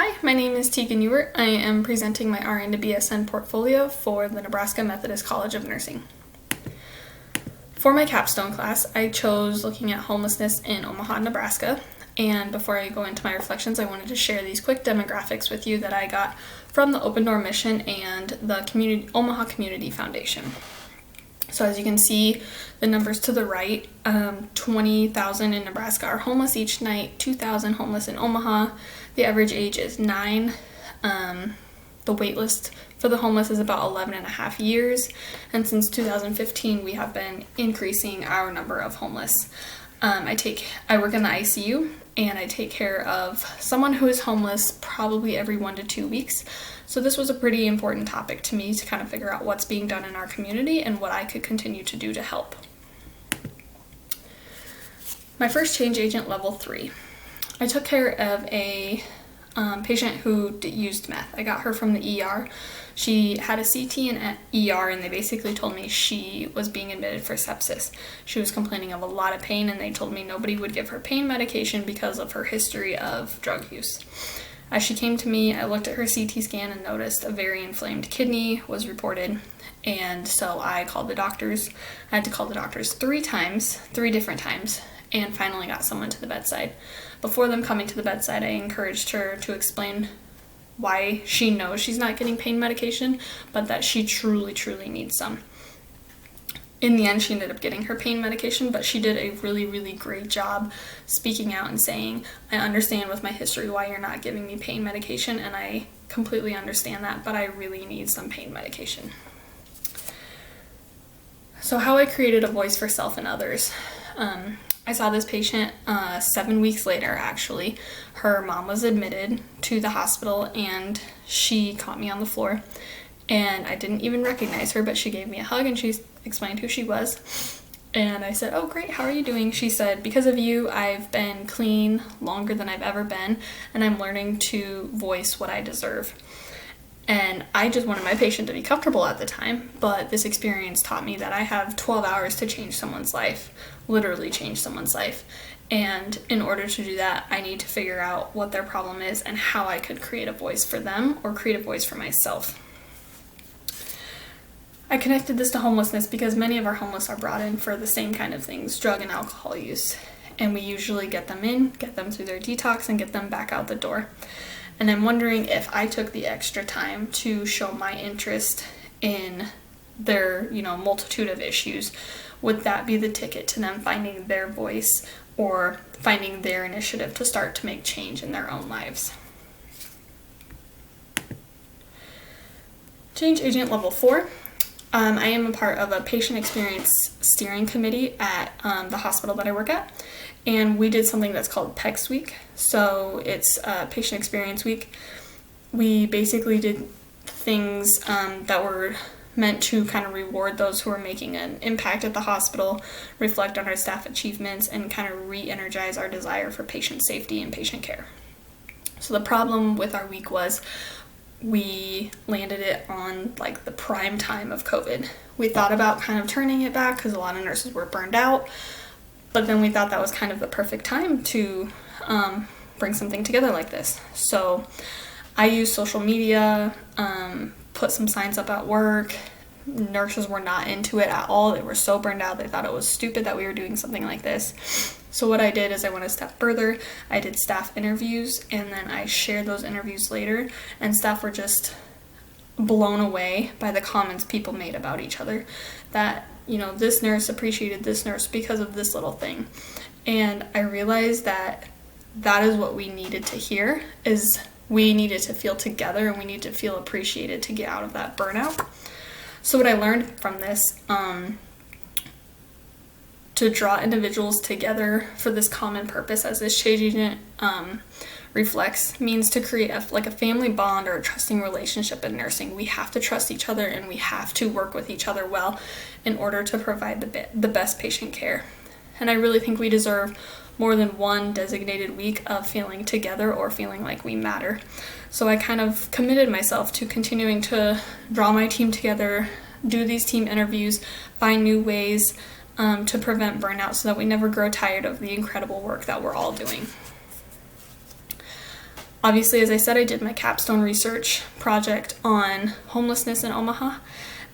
Hi, my name is Tegan Ewert. I am presenting my RN to BSN Portfolio for the Nebraska Methodist College of Nursing. For my capstone class, I chose looking at homelessness in Omaha, Nebraska. And before I go into my reflections, I wanted to share these quick demographics with you that I got from the Open Door Mission and the Omaha Community Foundation. So as you can see, the numbers to the right, 20,000 in Nebraska are homeless each night, 2,000 homeless in Omaha. The average age is 9. The wait list for the homeless is about 11 and a half years. And since 2015, we have been increasing our number of homeless. I work in the ICU and I take care of someone who is homeless probably every 1 to 2 weeks. So this was a pretty important topic to me to kind of figure out what's being done in our community and what I could continue to do to help. My first change agent, level 3. I took care of a patient who used meth. I got her from the ER. She had a CT and ER, and they basically told me she was being admitted for sepsis. She was complaining of a lot of pain, and they told me nobody would give her pain medication because of her history of drug use. As she came to me, I looked at her CT scan and noticed a very inflamed kidney was reported, and so I called the doctors. I had to call the doctors 3 different times, and finally got someone to the bedside. Before them coming to the bedside, I encouraged her to explain why she knows she's not getting pain medication, but that she truly needs some. In the end, she ended up getting her pain medication, but she did a really great job speaking out and saying, I understand with my history why you're not giving me pain medication, and I completely understand that, but I really need some pain medication. So how I created a voice for self and others. I saw this patient 7 weeks later, actually. Her mom was admitted to the hospital and she caught me on the floor. And I didn't even recognize her, but she gave me a hug and she explained who she was. And I said, oh great, how are you doing? She said, because of you, I've been clean longer than I've ever been, and I'm learning to voice what I deserve. And I just wanted my patient to be comfortable at the time, but this experience taught me that I have 12 hours to change someone's life, literally change someone's life. And in order to do that, I need to figure out what their problem is and how I could create a voice for them or create a voice for myself. I connected this to homelessness because many of our homeless are brought in for the same kind of things, drug and alcohol use. And we usually get them through their detox, and get them back out the door. And I'm wondering if I took the extra time to show my interest in their, multitude of issues, would that be the ticket to them finding their voice or finding their initiative to start to make change in their own lives? Change agent level 4. I am a part of a patient experience steering committee at the hospital that I work at, and we did something that's called PEX Week. So it's Patient Experience Week. We basically did things that were meant to kind of reward those who are making an impact at the hospital, reflect on our staff achievements, and kind of re-energize our desire for patient safety and patient care. So the problem with our week was we landed it on the prime time of COVID. We thought about kind of turning it back because a lot of nurses were burned out, but then we thought that was kind of the perfect time to bring something together like this. So I used social media, put some signs up at work. Nurses were not into it at all. They were so burned out. They thought it was stupid that we were doing something like this. So what I did is I went a step further. I did staff interviews, and then I shared those interviews later, and staff were just blown away by the comments people made about each other. That, this nurse appreciated this nurse because of this little thing. And I realized that is what we needed to hear, is we needed to feel together and we need to feel appreciated to get out of that burnout. So what I learned from this, to draw individuals together for this common purpose, as this change agent reflects, means to create a family bond or a trusting relationship in nursing. We have to trust each other and we have to work with each other well in order to provide the best patient care. And I really think we deserve more than one designated week of feeling together or feeling like we matter. So I kind of committed myself to continuing to draw my team together, do these team interviews, find new ways to prevent burnout so that we never grow tired of the incredible work that we're all doing. Obviously, as I said, I did my capstone research project on homelessness in Omaha,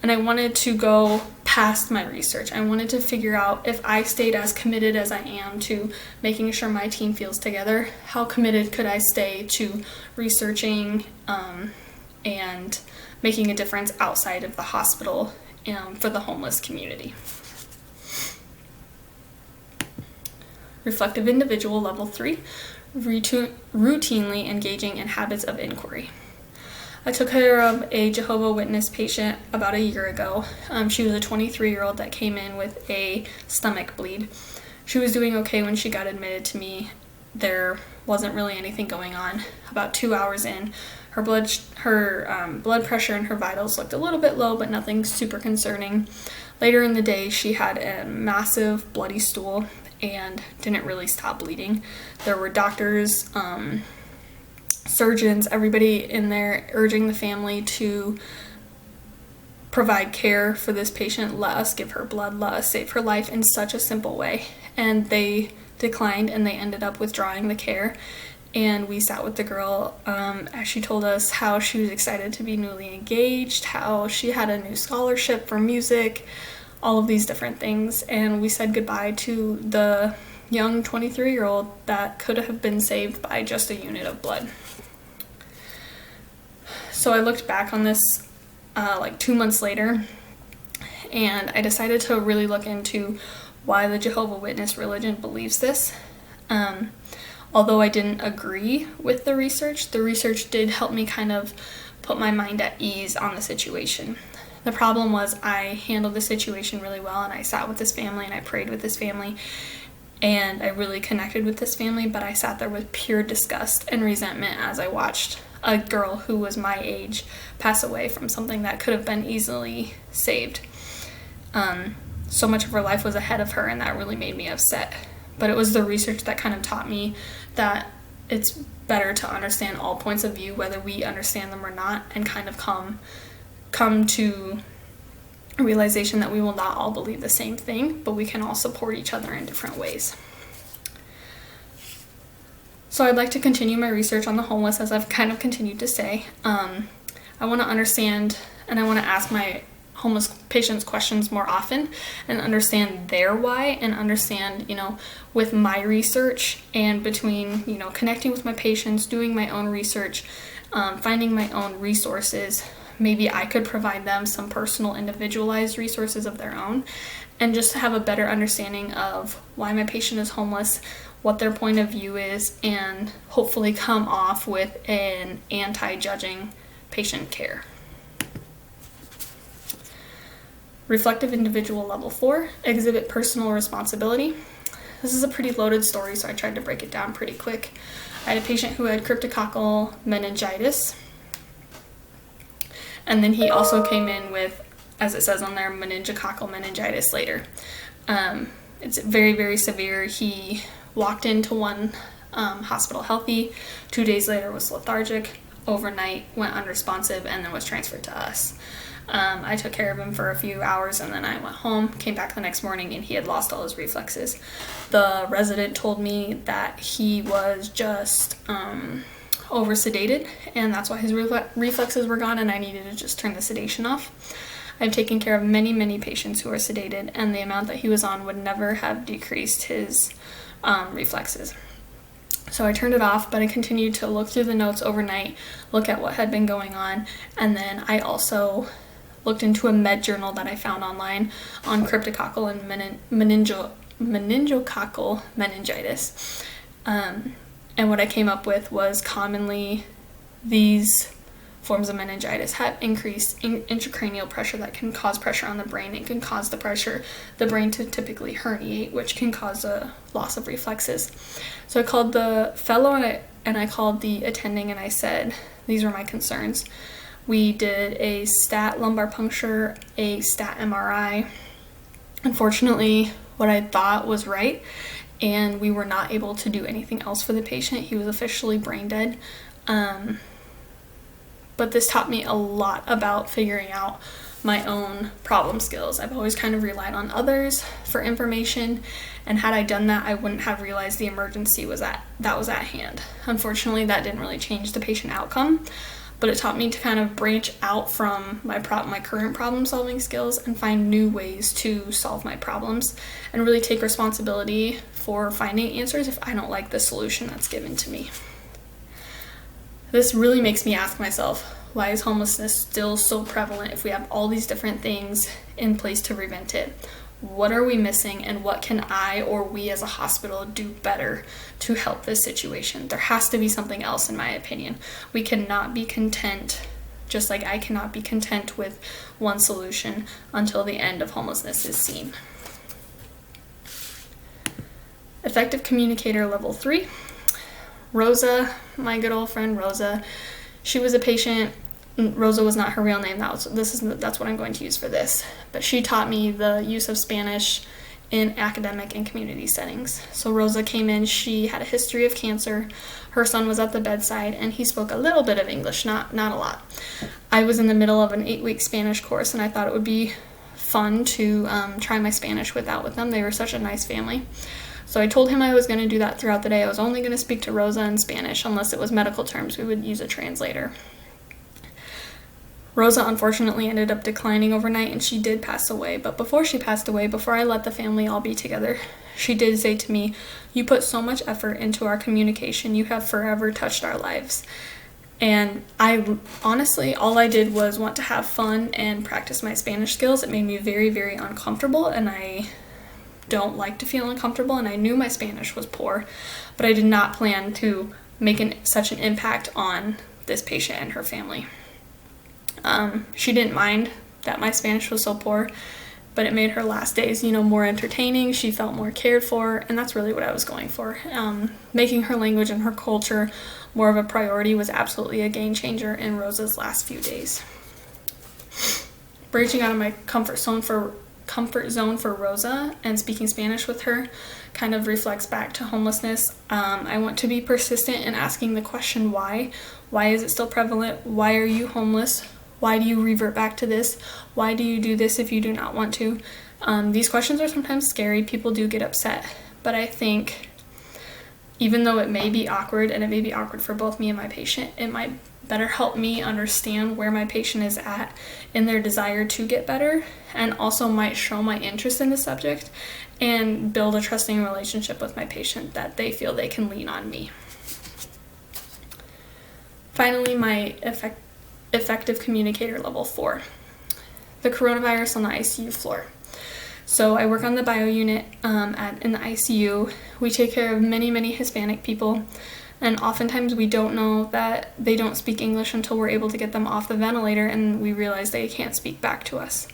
and I wanted to go past my research. I wanted to figure out, if I stayed as committed as I am to making sure my team feels together, how committed could I stay to researching and making a difference outside of the hospital for the homeless community. Reflective individual level 3, routinely engaging in habits of inquiry. I took care of a Jehovah's Witness patient about a year ago. She was a 23-year-old that came in with a stomach bleed. She was doing okay when she got admitted to me. There wasn't really anything going on. About 2 hours in, her blood pressure and her vitals looked a little bit low, but nothing super concerning. Later in the day, she had a massive bloody stool and didn't really stop bleeding. There were doctors, surgeons, everybody in there urging the family to provide care for this patient. Let us give her blood, let us save her life in such a simple way. And they declined, and they ended up withdrawing the care. And we sat with the girl as she told us how she was excited to be newly engaged, how she had a new scholarship for music, all of these different things. And we said goodbye to the young 23-year-old that could have been saved by just a unit of blood. So I looked back on this like 2 months later, and I decided to really look into why the Jehovah's Witness religion believes this. Although I didn't agree with the research did help me kind of put my mind at ease on the situation. The problem was I handled the situation really well, and I sat with this family and I prayed with this family, and I really connected with this family, but I sat there with pure disgust and resentment as I watched a girl who was my age pass away from something that could have been easily saved. So much of her life was ahead of her, and that really made me upset. But it was the research that kind of taught me that it's better to understand all points of view, whether we understand them or not, and kind of come to a realization that we will not all believe the same thing, but we can all support each other in different ways. So I'd like to continue my research on the homeless, as I've kind of continued to say. I want to understand, and I want to ask my homeless patients questions more often and understand their why, and understand, with my research and between, connecting with my patients, doing my own research, finding my own resources, maybe I could provide them some personal individualized resources of their own, and just have a better understanding of why my patient is homeless, what their point of view is, and hopefully come off with an anti-judging patient care. Reflective individual level 4, exhibit personal responsibility. This is a pretty loaded story, so I tried to break it down pretty quick. I had a patient who had cryptococcal meningitis, and then he also came in with, as it says on there, meningococcal meningitis later. It's very, very severe. He walked into one hospital healthy, 2 days later was lethargic, overnight went unresponsive, and then was transferred to us. I took care of him for a few hours, and then I went home, came back the next morning, and he had lost all his reflexes. The resident told me that he was just over sedated, and that's why his reflexes were gone, and I needed to just turn the sedation off. I've taken care of many, many patients who are sedated, and the amount that he was on would never have decreased his reflexes. So I turned it off, but I continued to look through the notes overnight, look at what had been going on, and then I also looked into a med journal that I found online on cryptococcal and meningococcal meningitis. And what I came up with was commonly these forms of meningitis have increased intracranial pressure that can cause pressure on the brain. It can cause the brain to typically herniate, which can cause a loss of reflexes. So I called the fellow and I called the attending, and I said, these were my concerns. We did a stat lumbar puncture, a stat MRI. Unfortunately, what I thought was right, and we were not able to do anything else for the patient. He was officially brain dead. But this taught me a lot about figuring out my own problem skills. I've always kind of relied on others for information, and had I done that, I wouldn't have realized the emergency was at hand. Unfortunately, that didn't really change the patient outcome, but it taught me to kind of branch out from my current problem-solving skills and find new ways to solve my problems and really take responsibility for finding answers if I don't like the solution that's given to me. This really makes me ask myself, why is homelessness still so prevalent if we have all these different things in place to prevent it? What are we missing, and what can I or we as a hospital do better to help this situation? There has to be something else, in my opinion. We cannot be content, just like I cannot be content with one solution until the end of homelessness is seen. Effective communicator level 3. Rosa, my good old friend Rosa, she was a patient. Rosa was not her real name. That's what I'm going to use for this. But she taught me the use of Spanish in academic and community settings. So Rosa came in, she had a history of cancer. Her son was at the bedside, and he spoke a little bit of English, not a lot. I was in the middle of an 8-week Spanish course, and I thought it would be fun to try my Spanish with them. They were such a nice family. So I told him I was going to do that throughout the day. I was only going to speak to Rosa in Spanish unless it was medical terms. We would use a translator. Rosa unfortunately ended up declining overnight, and she did pass away. But before she passed away, before I let the family all be together, she did say to me, "You put so much effort into our communication. You have forever touched our lives." And I honestly, all I did was want to have fun and practice my Spanish skills. It made me very, very uncomfortable, and I don't like to feel uncomfortable, and I knew my Spanish was poor, but I did not plan to make such an impact on this patient and her family. She didn't mind that my Spanish was so poor, but it made her last days, more entertaining. She felt more cared for, and that's really what I was going for. Making her language and her culture more of a priority was absolutely a game changer in Rosa's last few days. Branching out of my comfort zone for Rosa and speaking Spanish with her kind of reflects back to homelessness. I want to be persistent in asking the question why. Why is it still prevalent? Why are you homeless? Why do you revert back to this? Why do you do this if you do not want to? These questions are sometimes scary. People do get upset. But I think even though it may be awkward, and it may be awkward for both me and my patient, it might better help me understand where my patient is at in their desire to get better, and also might show my interest in the subject and build a trusting relationship with my patient that they feel they can lean on me. Finally, my effective communicator level 4, the coronavirus on the ICU floor. So I work on the bio unit in the ICU. We take care of many, many Hispanic people, and oftentimes we don't know that they don't speak English until we're able to get them off the ventilator and we realize they can't speak back to us.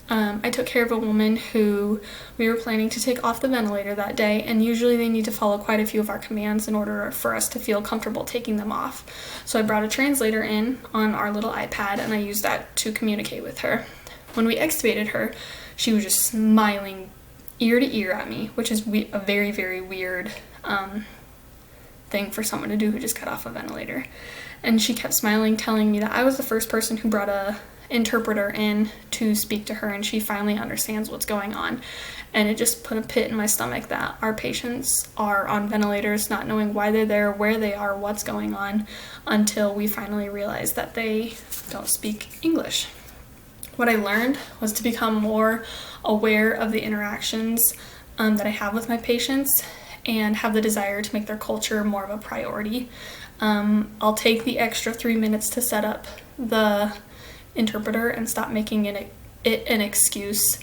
I took care of a woman who we were planning to take off the ventilator that day, and usually they need to follow quite a few of our commands in order for us to feel comfortable taking them off. So I brought a translator in on our little iPad, and I used that to communicate with her. When we extubated her, she was just smiling ear to ear at me, which is a very, very weird thing for someone to do who just got off a ventilator. And she kept smiling, telling me that I was the first person who brought a interpreter in to speak to her, and she finally understands what's going on. And it just put a pit in my stomach that our patients are on ventilators not knowing why they're there, where they are, what's going on, until we finally realize that they don't speak English. What I learned was to become more aware of the interactions that I have with my patients and have the desire to make their culture more of a priority. I'll take the extra 3 minutes to set up the interpreter and stop making it an excuse,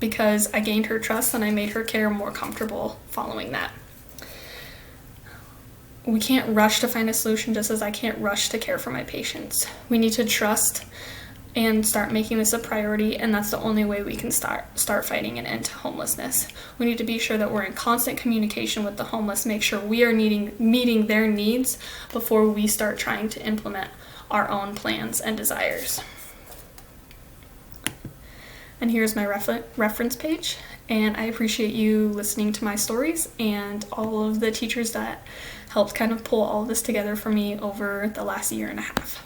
because I gained her trust and I made her care more comfortable following that. We can't rush to find a solution, just as I can't rush to care for my patients. We need to trust and start making this a priority, and that's the only way we can start fighting an end to homelessness. We need to be sure that we're in constant communication with the homeless, make sure we are meeting their needs before we start trying to implement our own plans and desires. And here's my reference page, and I appreciate you listening to my stories and all of the teachers that helped kind of pull all of this together for me over the last year and a half.